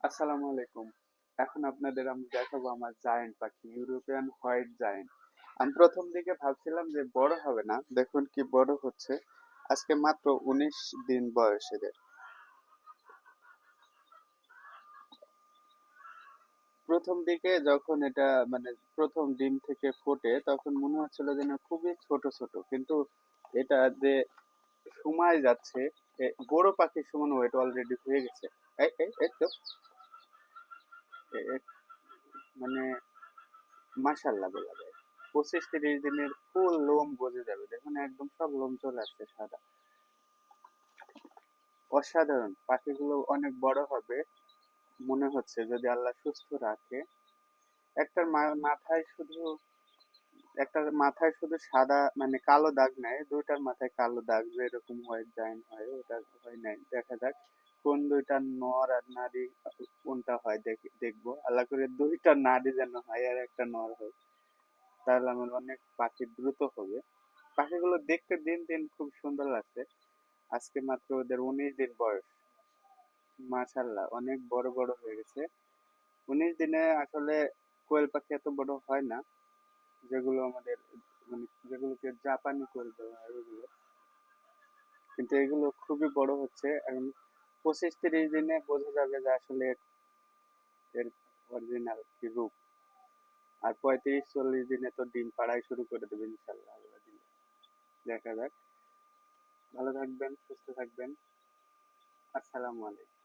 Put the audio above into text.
আসসালামু আলাইকুম। এখন আপনাদের আমি দেখাবো আমার জায়ান্ট পাখি, ইউরোপিয়ান হোয়াইট জায়ান্ট। আমি প্রথম দিকে ভাবছিলাম যে বড় হবে না, দেখুন কি বড় হচ্ছে। আজকে মাত্র 19 দিন বয়স এদের। প্রথম দিকে যখন এটা মানে প্রথম ডিম থেকে ফোটে তখন মনে হচ্ছিল যেন খুবই ছোট ছোট, কিন্তু এটা যে সময় যাচ্ছে বড় পাখির সমান ওয়েট অলরেডি হয়ে গেছে। এই তো মানে মাশাআল্লাহ বলা যায়। 25-30 দিনের ফুল লোম গজে যাবে, দেখুন একদম সব লোম চলে আসছে সাদা। অসাধারণ, পাখিগুলো অনেক বড় হবে মনে হচ্ছে যদি আল্লাহ সুস্থ রাখে। একটার মাথায় শুধু একটার মাথায় শুধু সাদা মানে কালো দাগ নেই, দুইটার মাথায় কালো দাগ যেরকম হোয়াইট জায়ান্ট হয় ওটা হয় নাই। দেখা যাক কোন দুইটা নর আর নারী কোনটা হয়, দেখবো। আল্লাহ করে দুইটা নারী যেন হয় আর একটা নর হয়, তাহলে আমার অনেক পাখি দ্রুত হবে। পাখিগুলো দেখতে দিন দিন খুব সুন্দর লাগছে। আজকে মাত্র ওদের 19 দিন বয়স। মাশাল্লাহ অনেক বড় বড় হয়ে গেছে। 19 দিনে আসলে কোয়েল পাখি এত বড় হয় না, যেগুলো আমাদের মানে যেগুলোকে জাপানি কোয়েল বলা হয় ওগুলো। কিন্তু এগুলো খুবই বড় হচ্ছে এখন। 25-30 দিনে বোঝা যাবে যে আসলে এর অরিজিনাল কি রূপ। আর 35-40 দিনে তো ডিম পাড়াই শুরু করে দেবে ইনশাল্লাহ, আল্লাহ দিলে। দেখা যাক। ভালো থাকবেন, সুস্থ থাকবেন। আসসালামু আলাইকুম।